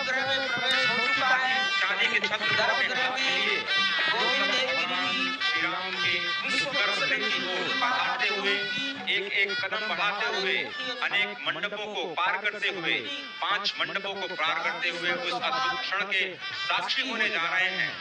गर्भगृह में प्रवेश हो चुका है। चांदी के छत्र गर्भगृह में गोविंद श्री राम के गर्भगृह की ओर बढ़ाते हुए एक एक कदम बढ़ाते हुए अनेक मंडपों को पार करते हुए 5 मंडपों को पार करते हुए उस अद्भुत क्षण के साक्षी होने जा रहे हैं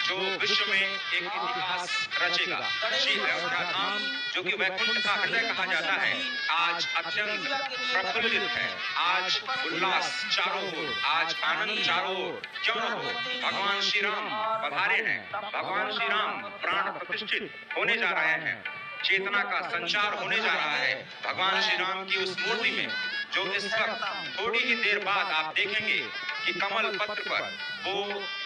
जो विश्व में एक इतिहास रचेगा। श्री अयोध्या धाम जो कि वैकुंठ का हृदय कहा जाता है, आज अत्यंत प्रफुल्लित है। आज उल्लास चारों ओर, आज आनंद चारों ओर। क्यों न हो, भगवान श्री राम पधारे हैं। भगवान श्री राम प्राण प्रतिष्ठित होने जा रहे हैं। चेतना का संचार होने जा रहा है भगवान श्री राम की उस मूर्ति में, जो इस वक्त थोड़ी ही देर बाद आप देखेंगे कि कमल पत्र पर वो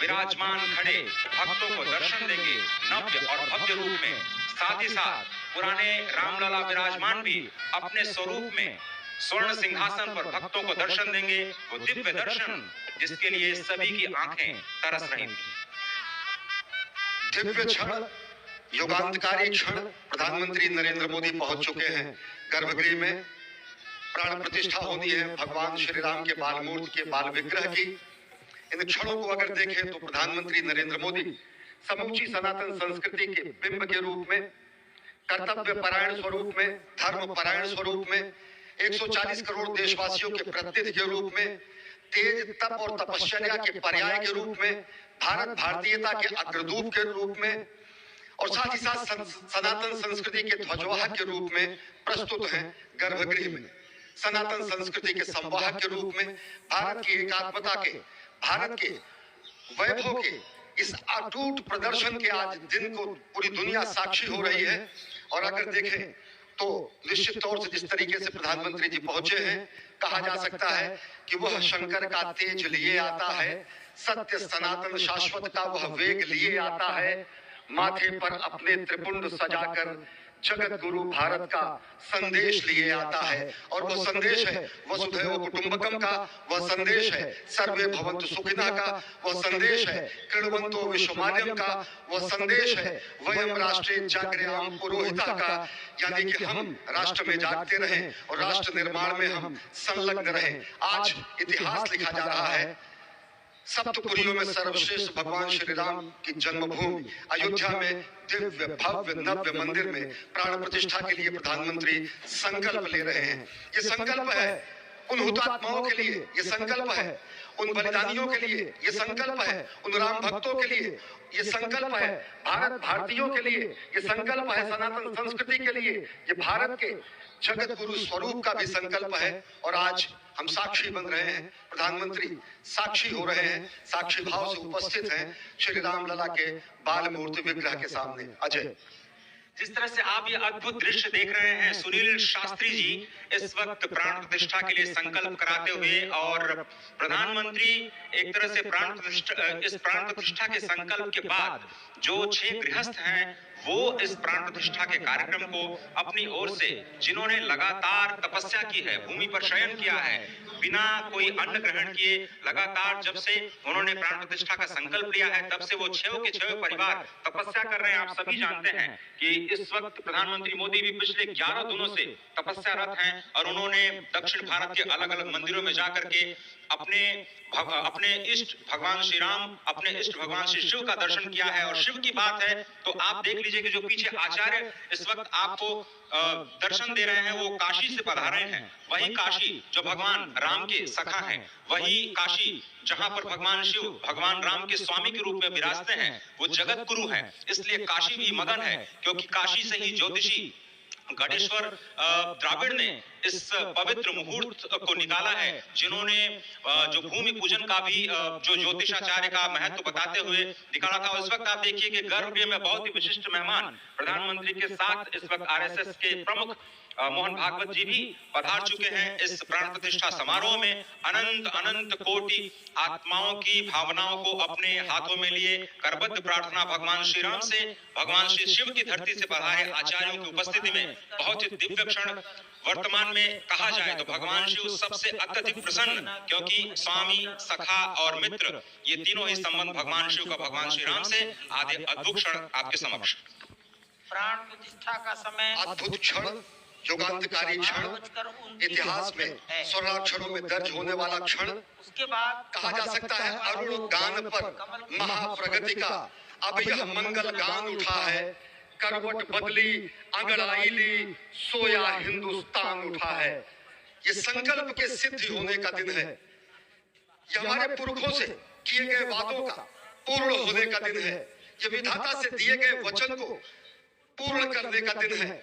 विराजमान खड़े भक्तों को दर्शन देंगे नव्य और भव्य रूप में। साथ ही साथ पुराने रामलला विराजमान भी अपने स्वरूप में स्वर्ण सिंहासन पर भक्तों को दर्शन देंगे। वो दिव्य दर्शन जिसके लिए सभी की आंखें तरस रही थी। दिव्य क्षण, युगांतकारी क्षण, प्रधानमंत्री नरेंद्र मोदी पहुंच चुके हैं गर्भगृह में। प्राण प्रतिष्ठा होनी है भगवान श्री राम के बाल मूर्ति के बाल विग्रह की। इन क्षणों को अगर देखें तो प्रधानमंत्री नरेंद्र मोदी समूची सनातन संस्कृति के बिंब के रूप में, कर्तव्य परायण स्वरूप में, धर्म परायण स्वरूप में, 140 करोड़ देशवासियों के प्रतिनिधि के रूप में, तेज तप और तपश्चर्या के पर्याय के रूप में, भारत भारतीयता के अग्रदूत के रूप में और साथ ही साथ सनातन संस्कृति के ध्वजवाहक के रूप में प्रस्तुत हैं गर्भगृह में। सनातन संस्कृति के संवाहक के रूप में, भारत की एकात्मता के, भारत के वैभव के इस अटूट प्रदर्शन के आज दिन को पूरी दुनिया साक्षी हो रही है। और अगर देखें तो निश्चित तौर से जिस तरीके से प्रधानमंत्री जी पहुंचे हैं, कहा जा सकता है कि वह शंकर का तेज लिए आता है, सत्य सनातन शाश्वत का वह वेग लिए आता है, माथे पर अपने त्रिपुंड सजाकर जगत गुरु भारत का संदेश लिए आता है। और वह संदेश है वसुधैव कुटुंबकम का, वह संदेश है सर्वे भवन्तु सुखिनः का, वह संदेश है कृण्वन्तो विश्वमान्यम का, वह संदेश है वयम राष्ट्रे जागर्याम पुरोहितः का, यानी कि हम राष्ट्र में जागते रहें और राष्ट्र निर्माण में हम संलग्न रहें। आज इतिहास लिखा जा रहा है। सप्तपुरियों में सर्वश्रेष्ठ भगवान श्री राम की जन्मभूमि अयोध्या में दिव्य भव्य नव्य मंदिर में प्राण प्रतिष्ठा के लिए प्रधानमंत्री संकल्प ले रहे हैं। ये संकल्प है उन हुतात्माओं के लिए, ये संकल्प है उन बलिदानियों के लिए, ये संकल्प है उन राम भक्तों के लिए, ये संकल्प है भारत भारतीयों के लिए, ये संकल्प है सनातन संस्कृति के लिए, ये भारत के जगत गुरु स्वरूप का भी संकल्प है। और आज हम साक्षी बन रहे हैं, प्रधानमंत्री साक्षी हो रहे हैं, साक्षी भाव से उपस्थित हैं श्री राम लला के बाल मूर्ति विग्रह के सामने। अजय, जिस तरह से आप ये अद्भुत दृश्य देख रहे हैं, सुनील शास्त्री जी इस वक्त प्राण प्रतिष्ठा के लिए संकल्प कराते हुए, और प्रधानमंत्री एक तरह से इस प्राण प्रतिष्ठा के संकल्प के बाद जो 6 गृहस्थ हैं वो इस प्राण प्रतिष्ठा के कार्यक्रम को अपनी ओर से, जिन्होंने लगातार तपस्या की है, भूमि पर शयन किया है, बिना कोई अन्न ग्रहण किए लगातार जब से उन्होंने प्राण प्रतिष्ठा का संकल्प लिया है तब से वो 6 के 6 परिवार तपस्या कर रहे हैं। आप सभी जानते हैं कि इस वक्त प्रधानमंत्री मोदी भी पिछले 11 दिनों से तपस्यारत हैं और उन्होंने दक्षिण भारत के अलग अलग मंदिरों में जाकर के अपने इष्ट भगवान श्री राम, अपने इष्ट भगवान श्री शिव का दर्शन किया है। और शिव की बात है तो आप देख लीजिए कि जो पीछे आचार्य इस वक्त आपको दर्शन दे रहे हैं वो काशी से पधारे हैं। वही काशी जो भगवान राम के सखा हैं, वही काशी जहां पर भगवान शिव भगवान राम के स्वामी के रूप में विराजते हैं, वो जगत गुरु हैं। इसलिए काशी भी मगन है, क्योंकि काशी से ही ज्योतिषी गणेश्वर द्राविड़ ने इस पवित्र मुहूर्त को निकाला है, जिन्होंने जो भूमि पूजन का भी जो ज्योतिषाचार्य का महत्व बताते हुए निकाला था। उस वक्त आप देखिए कि गर्भगृह में बहुत ही विशिष्ट मेहमान प्रधानमंत्री के साथ इस वक्त आरएसएस के प्रमुख मोहन भागवत जी भी पधार चुके हैं। इस प्राण प्रतिष्ठा समारोह में अनंत अनंत कोटि आत्माओं की भावनाओं को अपने हाथों में लिए करबद्ध प्रार्थना भगवान श्री राम से, भगवान श्री शिव की धरती से पधारे आचार्यों की उपस्थिति में बहुत ही दिव्य क्षण। वर्तमान में कहा जाए तो भगवान शिव सबसे अत्यधिक प्रसन्न, क्योंकि स्वामी, सखा और मित्र ये तीनों ही संबंध भगवान शिव का भगवान श्री राम से। आदि अद्भुत क्षण आपके समक्ष। प्राण प्रतिष्ठा का समय अद्भुत क्षण, युगांतकारी क्षण, इतिहास में स्वर्णाक्षरों में दर्ज होने वाला क्षण, उसके बाद कहा जा सकता है अरुण गान पर महाप्रगति का अब यह मंगल गान उठा है। करवट बदली अंगड़ाई ली सोया हिंदुस्तान उठा है। ये संकल्प के सिद्धि होने का दिन है। ये हमारे पुरखों से किए गए वादों का पूर्ण होने का दिन है। ये विधाता से दिए गए वचन को पूर्ण करने का दिन है।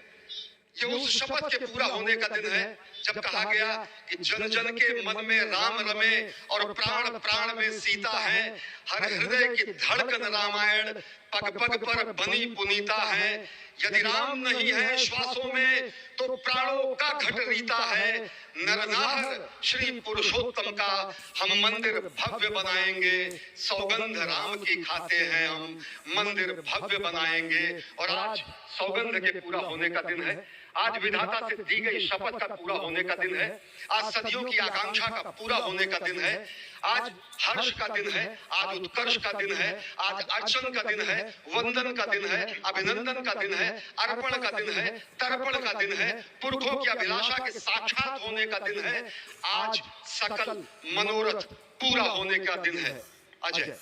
ये उस शपथ के पूरा होने का दिन है जब कहा गया कि जन जन के मन में राम रमे और प्राण प्राण में सीता है। हर हृदय की धड़कन रामायण पग पग पर बनी पुनीता है। यदि राम नहीं है श्वासों में तो प्राणों का घट रीता है। नरनार श्री पुरुषोत्तम का हम मंदिर भव्य बनाएंगे। सौगंध राम की खाते हैं हम, मंदिर भव्य बनाएंगे। और आज सौगंध के पूरा होने का दिन है। आज विधाता से दी गई शपथ का पूरा होने का दिन है। आज सदियों की आकांक्षा का पूरा होने का दिन है। आज हर्ष का दिन है, आज उत्कर्ष का दिन है, आज अर्चन का दिन है, वंदन का दिन है, अभिनंदन का दिन है, अर्पण का दिन है, तर्पण का दिन है, पुरखों की अभिलाषा के साक्षात होने का दिन है। आज सकल मनोरथ पूरा होने का दिन है। अजय,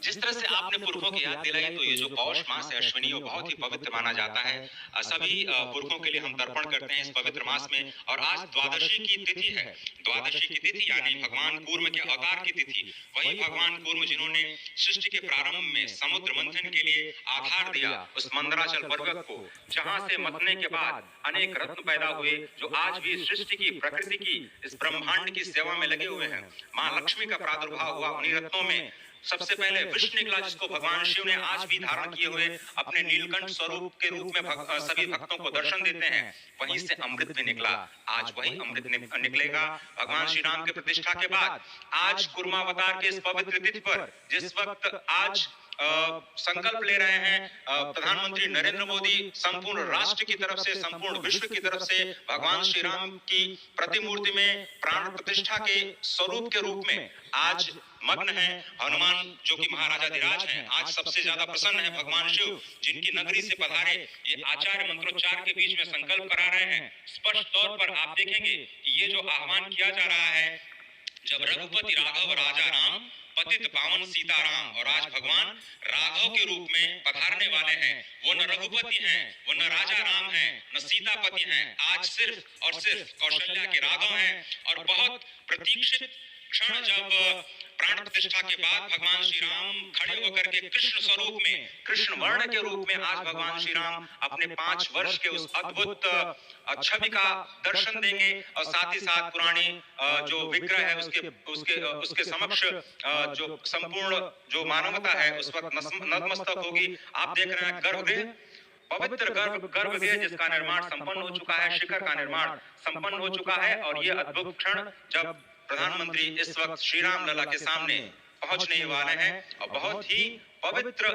जिस तरह से आपने पुरखों की याद दिलाई, तो ये जो पौष मास है अश्विनी, वो बहुत ही पवित्र माना जाता है। सभी पुरखों के लिए हम तर्पण करते हैं इस पवित्र मास में। और आज द्वादशी की तिथि है। द्वादशी की तिथि यानी भगवान कूर्म के अवतार की तिथि। वही भगवान कूर्म जिन्होंने सृष्टि के प्रारंभ में समुद्र मंथन के लिए आधार दिया उस मंदराचल पर्वत को, जहां से मथने के बाद अनेक रत्न पैदा हुए, जो आज भी सृष्टि की, प्रकृति की, इस ब्रह्मांड की सेवा में लगे हुए हैं। माँ लक्ष्मी का प्रादुर्भाव हुआ उन्हीं रत्नों में। सबसे पहले विष्णु निकला, जिसको भगवान शिव ने आज भी धारण किए हुए अपने नीलकंठ स्वरूप के रूप में सभी भक्तों को दर्शन देते हैं। वहीं से अमृत भी निकला। आज वही अमृत निकलेगा भगवान श्री राम के प्रतिष्ठा के बाद। आज कुर्मावतार के इस पवित्र तिथि पर, जिस वक्त आज संकल्प ले रहे हैं प्रधानमंत्री नरेंद्र मोदी, संपूर्ण राष्ट्र की तरफ से, संपूर्ण विश्व की तरफ से भगवान श्री राम की प्रतिमूर्ति में प्राण प्रतिष्ठा के स्वरूप के रूप में आज मग्न है। हनुमान जो कि महाराजाधिराज हैं, आज सबसे ज्यादा प्रसन्न है भगवान शिव, जिनकी नगरी से पधारे ये आचार्य मंत्रोच्चार के बीच में संकल्प करा रहे हैं। स्पष्ट तौर पर आप देखेंगे कि ये जो आह्वान किया जा रहा है, जब रघुपति राघव राजा राम, पतित पावन सीताराम, और आज भगवान राघव के रूप में पधारने वाले हैं। वो न रघुपति हैं, वो न राजा राम हैं, न सीतापति हैं। आज सिर्फ और सिर्फ कौशल्या के राघव हैं। और बहुत प्रतीक्षित क्षण, जब प्राण प्रतिष्ठा के बाद भगवान श्री राम खड़े होकर के कृष्ण स्वरूप में, कृष्ण वर्ण के रूप में आज भगवान श्री राम अपने 5 वर्ष के उस अद्भुत छवि का दर्शन देंगे। और साथ ही साथ पुराने जो विग्रह है उसके समक्ष जो संपूर्ण जो मानवता है उस वक्त नतमस्तक होगी। आप देख रहे हैं गर्भगृह, पवित्र गर्भगृह जिसका निर्माण संपन्न हो चुका है, शिखर का निर्माण संपन्न हो चुका है। और ये अद्भुत क्षण जब प्रधानमंत्री इस वक्त श्री राम लला के सामने पहुंचने वाले हैं। और बहुत ही पवित्र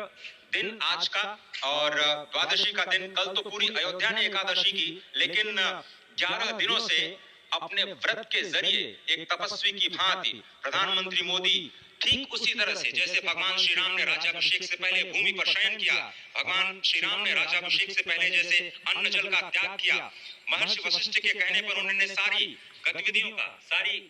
दिन आज का, और द्वादशी का दिन। कल तो पूरी अयोध्या ने एकादशी की, लेकिन 11 दिनों से अपने व्रत के जरिए एक तपस्वी की भांति प्रधानमंत्री मोदी ठीक उसी तरह से जैसे भगवान श्री राम ने राज्याभिषेक से पहले भूमि पर शयन किया, भगवान श्री राम ने राज्याभिषेक से पहले जैसे अन्न जल का त्याग किया, महर्षि वशिष्ठ के कहने पर उन्होंने सारी गतिविधियों का, सारी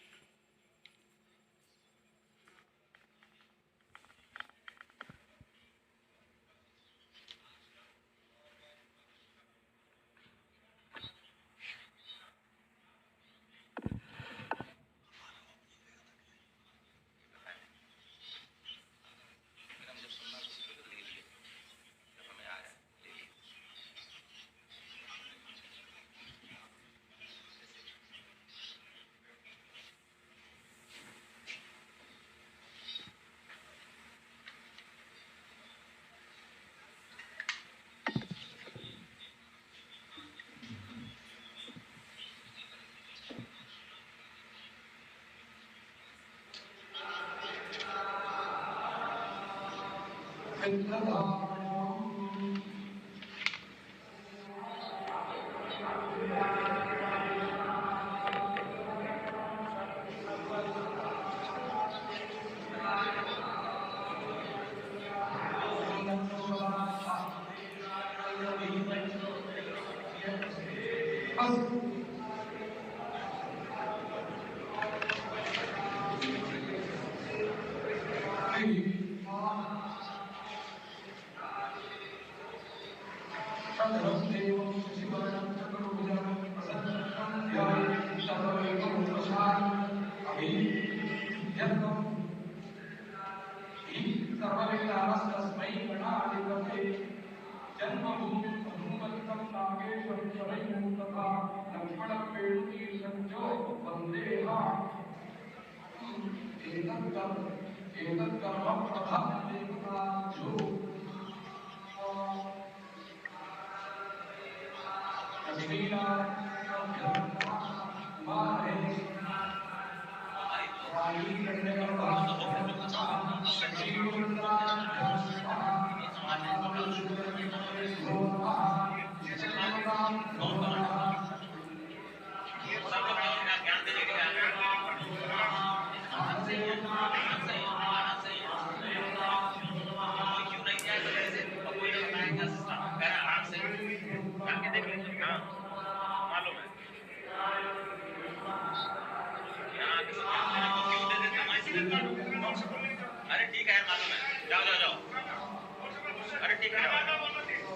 As सर्वविघ्नानस्तस्मै गणाधिपते जन्मभूमि अनुमन्तं नागेशं स्वरं तथा लक्ष्मणं वेणुकी संजो वन्देहा एतत्कर्म प्रभादेवताभ्यो अरे ठीक है, मालूम है। जाओ जाओ जाओ। अरे ठीक है,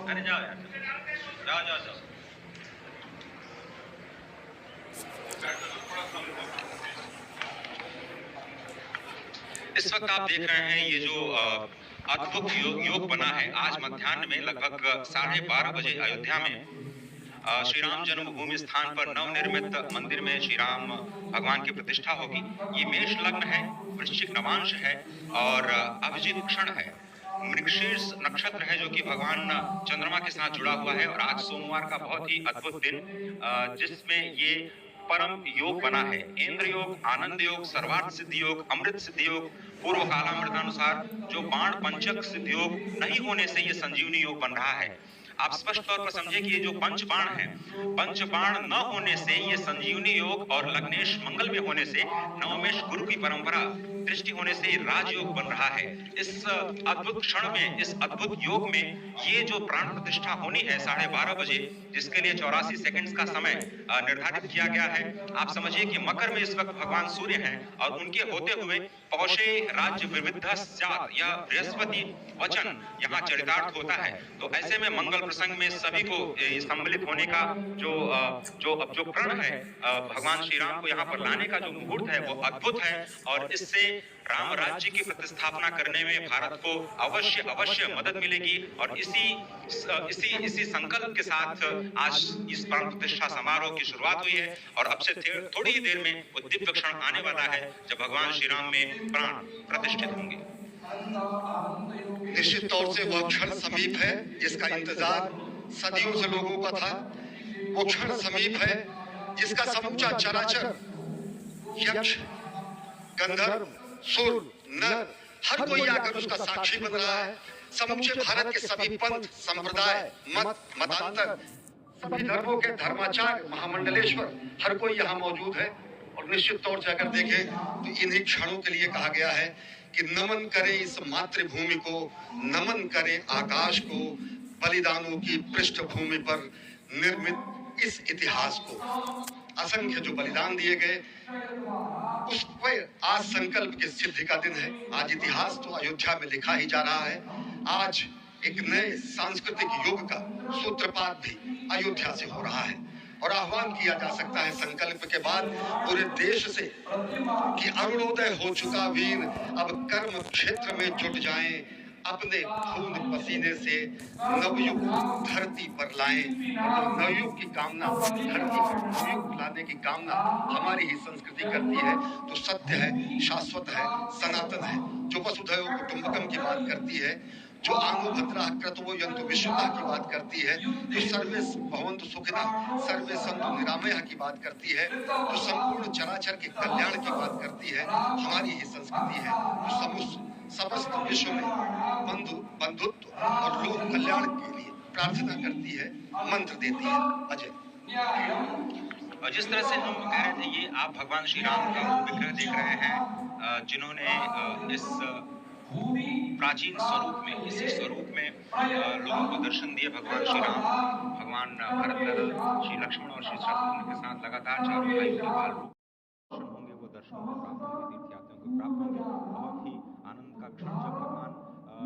अरे जाओ यार, जाओ जाओ जाओ। इस वक्त आप देख रहे हैं ये जो अद्भुत योग बना है। आज मध्याह्न में लगभग 12:30 बजे अयोध्या में श्री राम जन्मभूमि स्थान पर नवनिर्मित मंदिर में श्री राम भगवान की प्रतिष्ठा होगी। ये मेष लग्न है, वृश्चिक नवांश है और अभिजीत क्षण है। मृगशीर्ष नक्षत्र है जो कि भगवान चंद्रमा के साथ जुड़ा हुआ है। और आज सोमवार का बहुत ही अद्भुत दिन जिसमें ये परम योग बना है। इंद्र योग, आनंद योग, सर्वार्थ सिद्धि योग, अमृत सिद्धि योग, पूर्व कालामृतानुसार जो बाण पंचक सिद्धि योग नहीं होने से ये संजीवनी योग बन रहा है। आप स्पष्ट तौर पर समझे कि ये जो पंच बाण है, पंच बाण न होने से ये संजीवनी योग और लग्नेश मंगल में होने से नवमेश गुरु की परंपरा दृष्टि होने से राजयोग बन रहा है। इस अद्भुत क्षण में, इस अद्भुत योग में ये जो प्राण प्रतिष्ठा होनी है 12:30 बजे, जिसके लिए 84 सेकंड्स का समय निर्धारित किया गया है। आप समझिए कि मकर में इस वक्त भगवान सूर्य हैं और उनके होते हुए पौषे राज्य विविध स्यात् या बृहस्पति वचन यहाँ चरितार्थ होता है। तो ऐसे में मंगल प्रसंग में सभी को सम्मिलित होने का जो प्रण है भगवान श्री राम को यहाँ पर लाने का जो मुहूर्त है वो अद्भुत है। और इससे राम राज्य की प्रतिस्थापना करने में भारत को अवश्य मदद मिलेगी। और इसी संकल्प के साथ आज इस प्राण प्रतिष्ठा समारोह की शुरुआत हुई है। और अब से थोड़ी ही देर में वो दिव्य क्षण आने वाला है जब भगवान श्री राम में प्राण प्रतिष्ठित होंगे। निश्चित तौर से वह क्षण समीप है जिसका इंतजार सदियों से लोगों का था। वो क्षण समीप है जिसका समूचा चराचर, यक्ष, गंधर्व, सुर, नर, हर कोई आकर उसका साक्षी बन रहा है। समूचे भारत के सभी पंथ, संप्रदाय, मतांतर, सभी धर्मों के धर्माचार्य, महामंडलेश्वर, हर कोई यहाँ मौजूद है। और निश्चित तौर से अगर देखें तो इन्हीं क्षणों के लिए कहा गया है कि नमन करें इस मातृभूमि को, नमन करें आकाश को, बलिदानों की पृष्ठभूमि पर निर्मित इस इतिहास को। असंख्य जो बलिदान दिए गए उस पर आज संकल्प की सिद्धि का दिन है। आज इतिहास तो अयोध्या में लिखा ही जा रहा है। आज एक नए सांस्कृतिक युग का सूत्रपात भी अयोध्या से हो रहा है। और आह्वान किया जा सकता है संकल्प के बाद पूरे देश से कि अरुणोदय हो चुका वीर, अब कर्म क्षेत्र में जुट जाएं, अपने खून पसीने से नवयुग धरती पर लाएं। और नवयुग की कामना, धरती पर नवयुग लाने की कामना हमारी ही संस्कृति करती है। तो सत्य है, शाश्वत है, सनातन है, जो वसुधैव कुटुंबकम की बात करती है, जो आंगो भद्रा क्रतवो यंतु विश्वता की बात करती है, जो सर्वे भवन्तु सुखिनः सर्वे सन्तु निरामयः की बात करती है, जो संपूर्ण चराचर के कल्याण की बात करती है, हमारी ही संस्कृति है। जो समस्त विश्व में बंधुत्व और लोक कल्याण के लिए प्रार्थना करती है, मंत्र देती है। अजय, और जिस तरह से हम कह रहे थे, ये आप भगवान श्री राम का विग्रह देख रहे हैं जिन्होंने इस प्राचीन स्वरूप में, इसी स्वरूप में लोगों को दर्शन दिए। भगवान श्री राम, भगवान भरत लाल, श्री लक्ष्मण और श्री शत्रुघ्न के साथ लगातार चारों भाइयों के बाल रूप दर्शन होंगे, वो दर्शन को प्राप्त होंगे, तीर्थयात्रियों को प्राप्त होंगे। बहुत ही आनंद का क्षण जब भगवान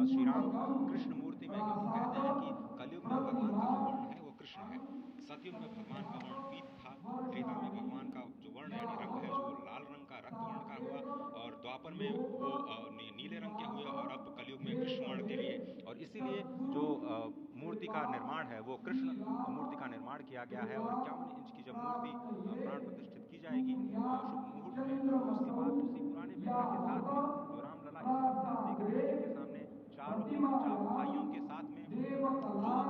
श्री राम कृष्ण मूर्ति में, क्योंकि कहते हैं कि कलयुग में भगवान का जो वर्ण है वो कृष्ण है, सतयुग में भगवान का वर्ण पीत था, त्रेता में भगवान का जो वर्ण यानी रंग है जो लाल रंग का रक्त वर्ण का हुआ और द्वापर में वो नीले रंग के हुए और अब कलयुग में कृष्ण वर्ण के लिए। और इसीलिए जो मूर्ति का निर्माण है वो कृष्ण मूर्ति का निर्माण किया गया है। और 51 इंच की जब मूर्ति प्राण प्रतिष्ठित की जाएगी शुभ मुहूर्त में, तो उसके बाद उसी पुराने विग्रह के साथ में जो रामलला इस वक्त आप देख रहे हैं जिनके सामने चारों भाइयों के साथ में जो प्राण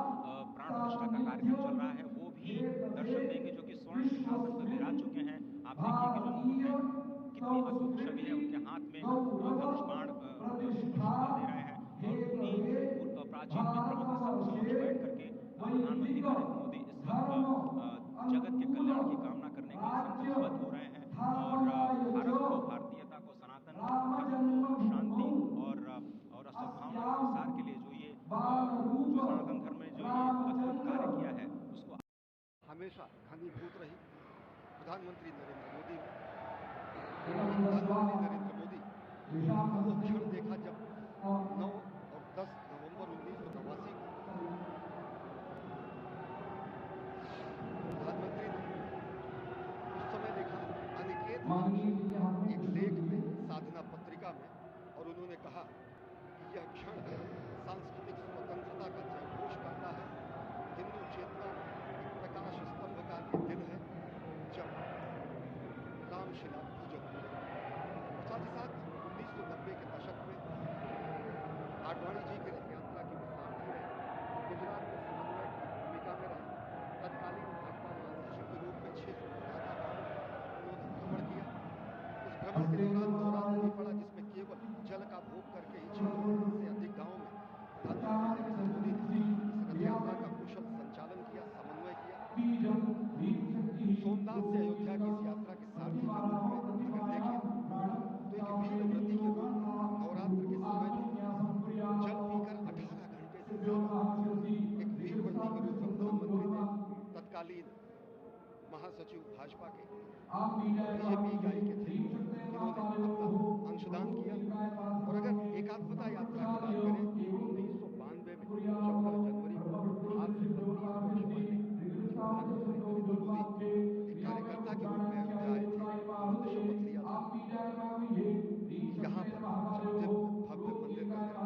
प्रतिष्ठा का कार्यक्रम चल रहा है वो भी दर्शन देंगे, जो कि स्वर्ण सिंहासन पर विराज चुके हैं। आप देखिए कि जो मुकुट है कितनी अद्भुत छवि है, उनके हाथ में धनुष बाण शोभा दे रहे हैं। और उन्हीं प्राचीन विग्रहों के समक्ष बैठ करके प्रधानमंत्री नरेंद्र मोदी इस वक्त जगत के कल्याण की कामना करने के लिए संकल्पबद्ध हो रहे हैं। और भारत को, भारतीयता को, सनातन धर्म को शांति और सद्भावना के प्रसार के लिए जो सनातन धर्म ने जो ये अद्भुत कार्य किया है उसको हमेशा घनीभूत रही प्रधानमंत्री नरेंद्र मोदी ने। वो क्षण देखा जब 9 और 10 नवंबर 1989 को प्रधानमंत्री ने उस समय लिखा अनिकेत एक लेख में, साधना पत्रिका में, और उन्होंने कहा कि यह क्षण सांस्कृतिक स्वतंत्रता का जयघोष करता है, हिंदू चेतना एक प्रकाश स्तंभ का ये दिन है जब रामशिला पूजन हुई। साथ ही साथ 1990 के दशक में आडवाणी जी की रथ यात्रा की सारथी रहे, गुजरात में समन्वय की भूमिका में रहे, तत्कालीन भाजपा महासचिव के रूप में 6 सुप्रधाना गांवों का उन्होंने भ्रमण किया। उस भ्रमण के दौरान नवरात्र भी पड़ा जिसमें केवल जल का भोग करके ही 600 से अधिक गांवों में प्रधानमंत्री नरेंद्र मोदी ने इस रथ यात्रा का कुशल संचालन किया, समन्वय किया। सोमनाथ से अयोध्या की इस यात्रा के सारथी के रूप में अगर देखें तो एक वीर व्रती के रूप में नवरात्र के समय भी जल पीकर 18 घंटे से सेवा, एक वीर व्रती के रूप में प्रधानमंत्री ने तत्कालीन महासचिव भाजपा के बीजेपी इकाई के थे, इन्होंने अपना अंशदान किया। और अगर एकात्मता यात्रा की बात करें तो 1992 में 14 जनवरी को आज से 32 वर्ष पहले जब प्रधानमंत्री नरेंद्र मोदी एक कार्यकर्ता के रूप में अयोध्या आए थे, उन्होंने शपथ लिया था कि यहाँ पर जब दिव्य भव्य मंदिर का निर्माण होगा तो उनका पुनरागमन होगा। और वह क्षण आज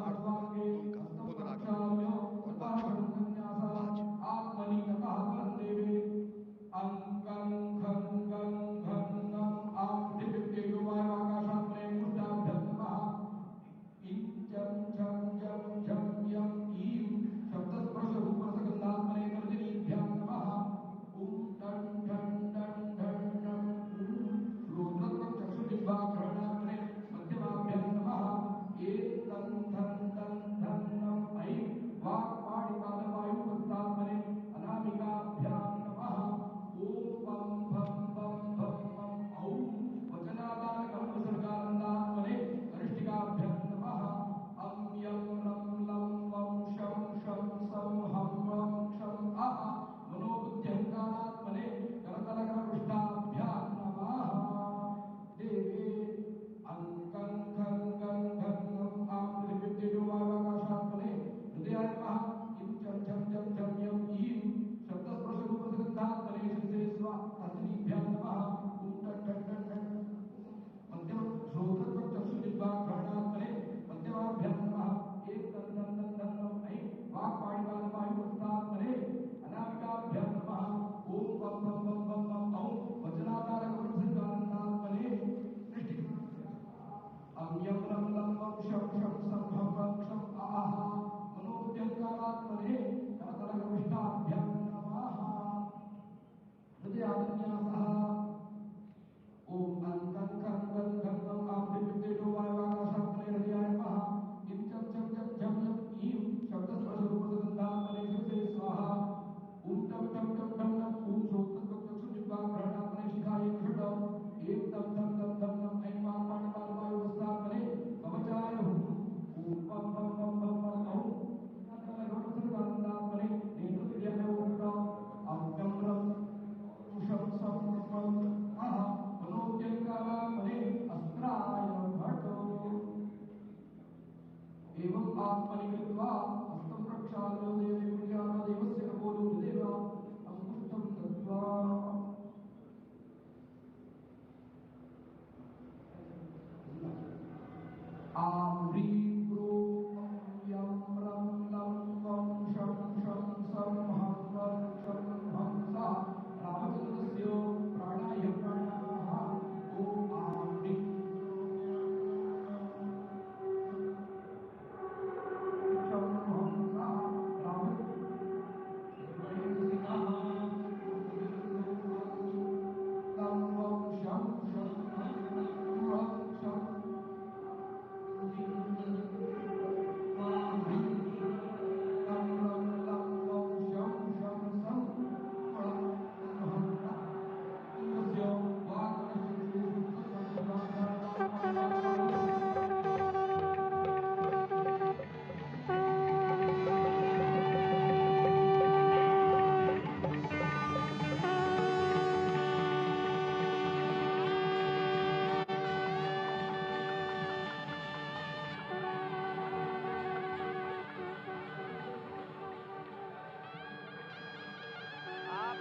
आप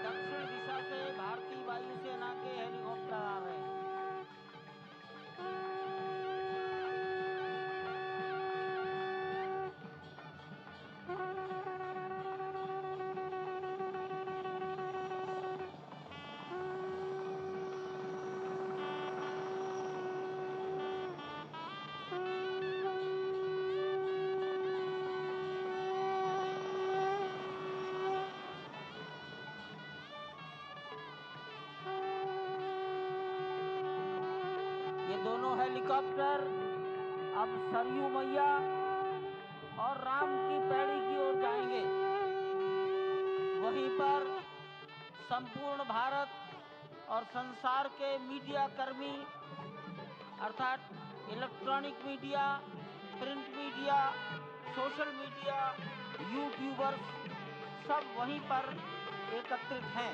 दक्षिण दिशा से भारतीय वायुसेना के हेलीकॉप्टर आ रहे हैं। ये दोनों हेलीकॉप्टर अब सरयू मैया और राम की पैड़ी की ओर जाएंगे। वहीं पर संपूर्ण भारत और संसार के मीडिया कर्मी अर्थात electronic media, print media, social media, YouTubers सब वहीं पर एकत्रित हैं।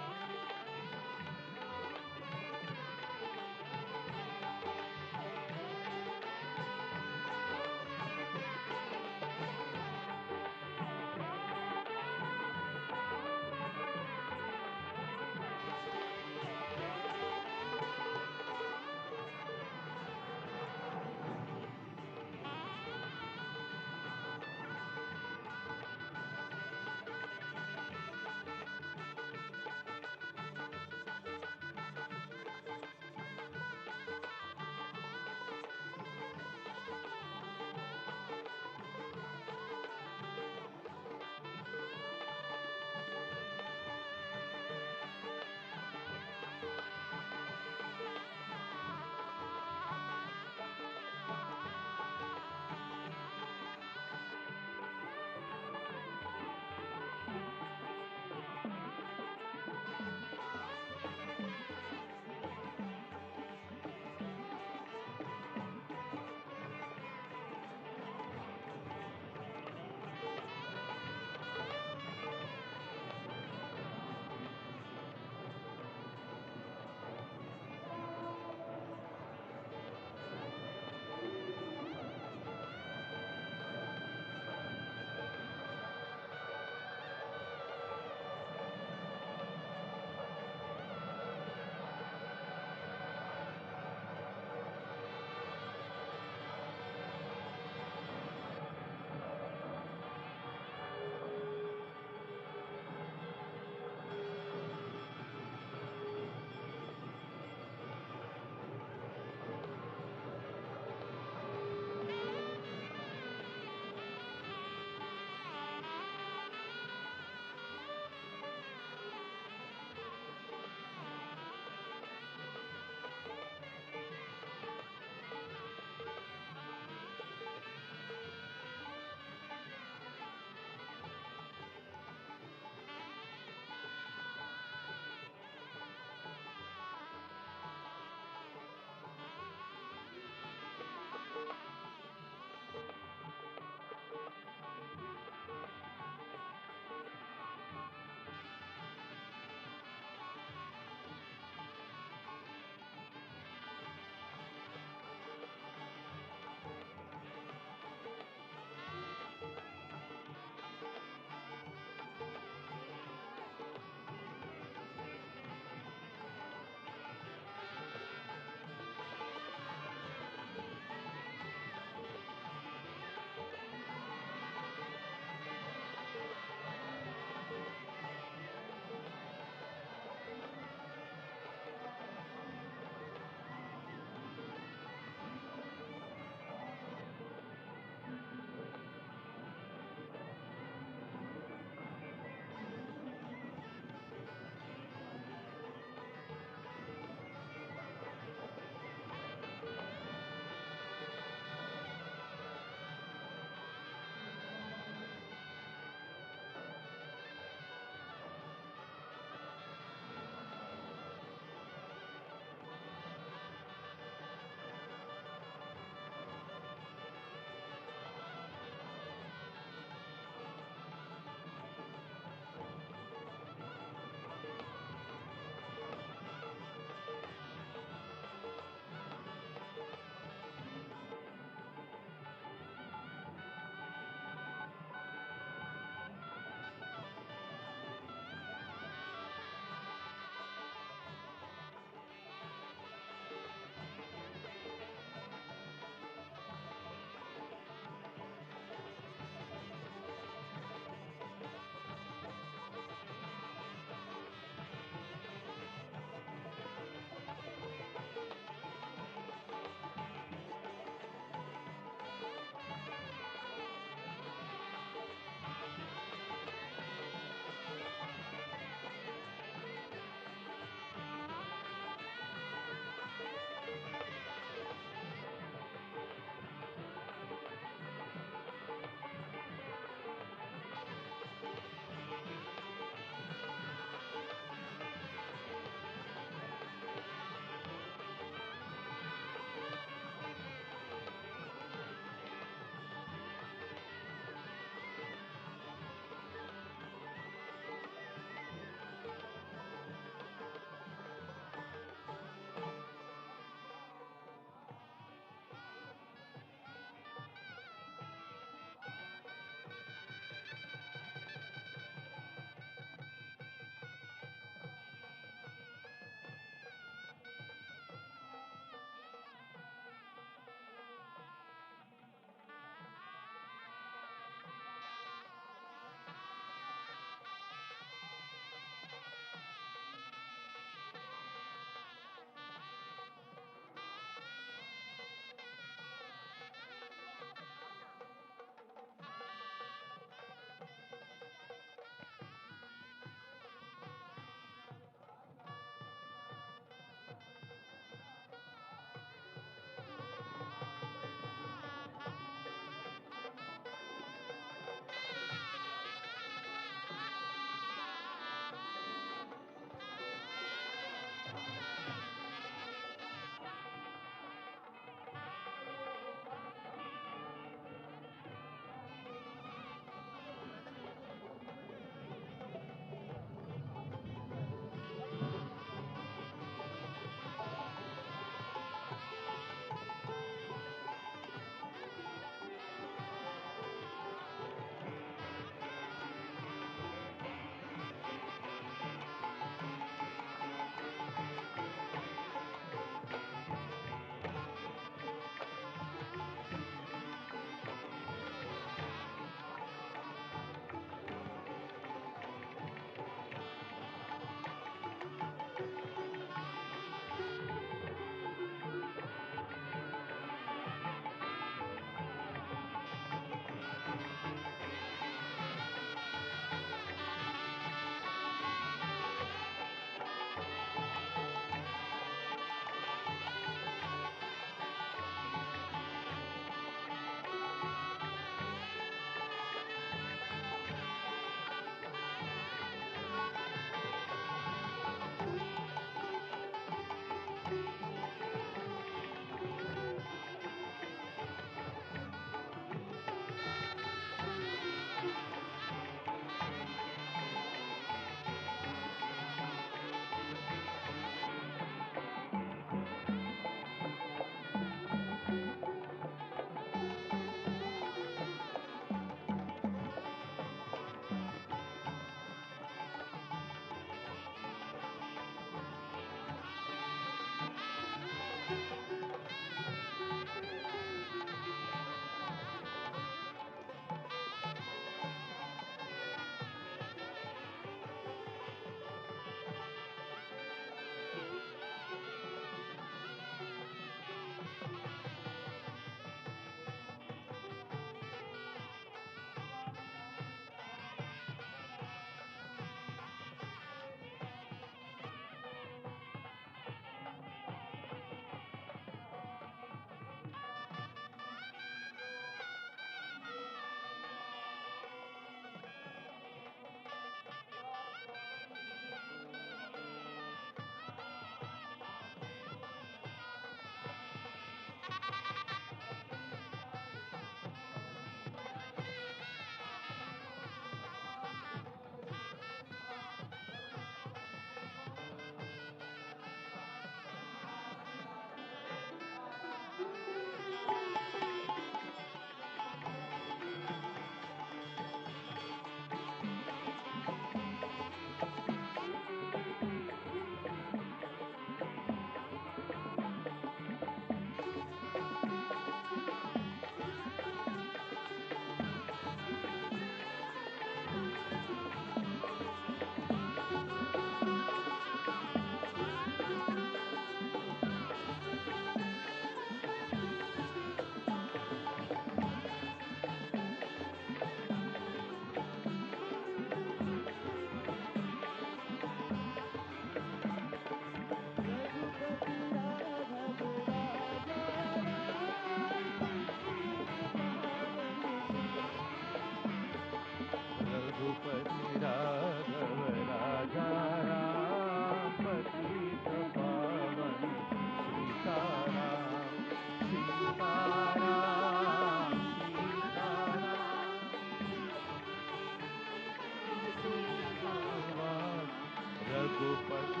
रघुपति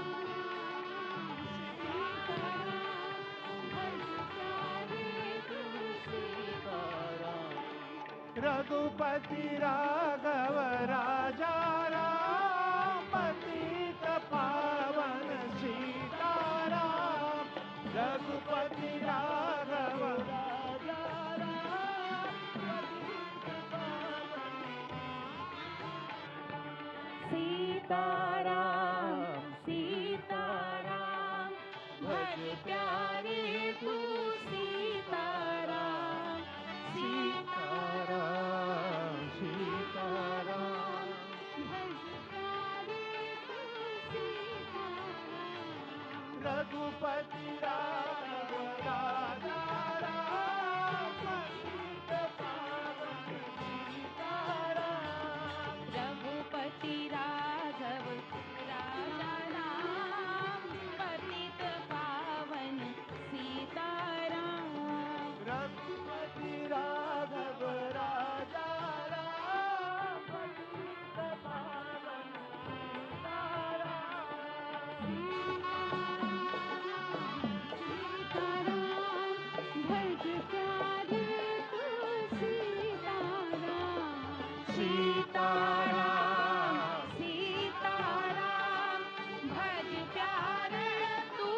रघुपति राघव राजा राम पतित पावन सीताराम रघुपति राघव राजा राम पतित पावन सीताराम सीताराम भज प्यारे तू सीताराम सीताराम सीताराम भज प्यारे तू सीताराम रघुपति राघव राजा राम पतित पावन सीताराम रघुपति राघव राजा राम पतित पावन सीताराम रघुपति राघव राजा राम पतित पावन सीताराम भज प्यारे तू सीताराम सीताराम सीताराम भज प्यारे तू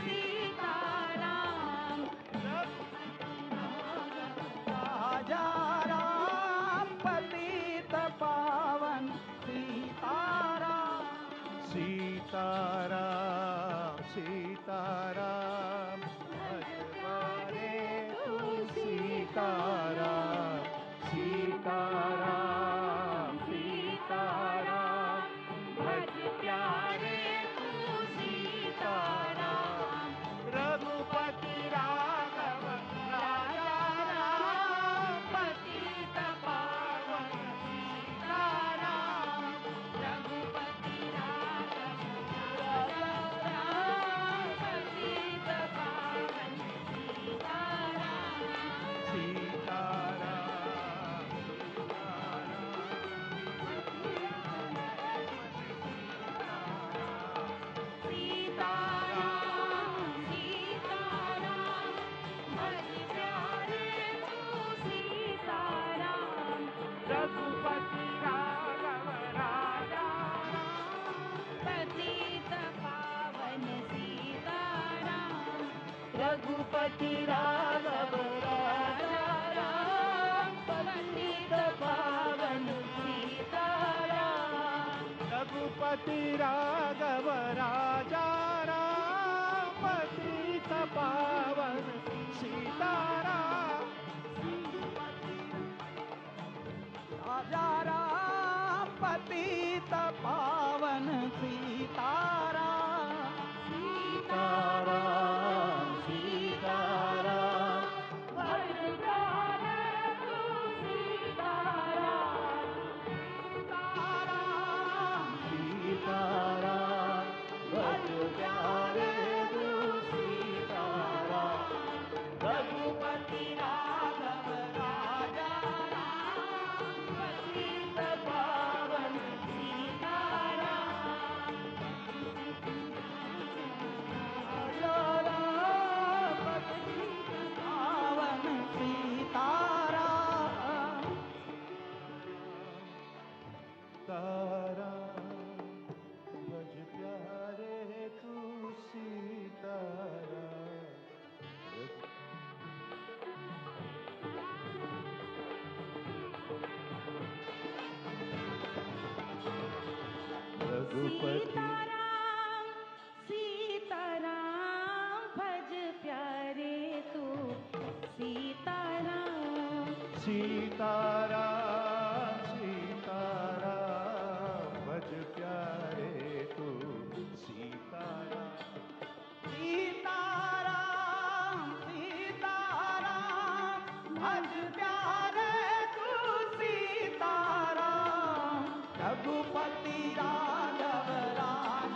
सीताराम राजा राम पतित पावन सीताराम सीताराम सीताराम भज प्यारे तू सीताराम सीताराम सीताराम भज प्यारे तू सीताराम रघुपति राघव राजा राम पतित पावन सीताराम रघुपति राघव राजा राम पतित पावन सीताराम सीताराम सीताराम सीताराम भज प्यारे तू सीताराम रघुपति राघव राजा पतित पावन सीताराम रघुपति राघव राजा राम पतित पावन सीताराम रघुपति राघव राजा राम पतित पावन सीताराम राजा राम पतित पावन सीताराम सीताराम सीताराम भज प्यारे तू सीताराम सीताराम भज प्यारे तू सीताराम रघुपति राघव राजा राम पतित पावन सीताराम राजा राम पतित पावन सीताराम तारा भज प्यारे तू सीताराम रघुपति सीताराम सीताराम भज प्यारे तू सीताराम सीताराम सीताराम भज प्यारे तू सीताराम सीताराम सीताराम भज प्यारे तू सीताराम रघुपति राघव राजा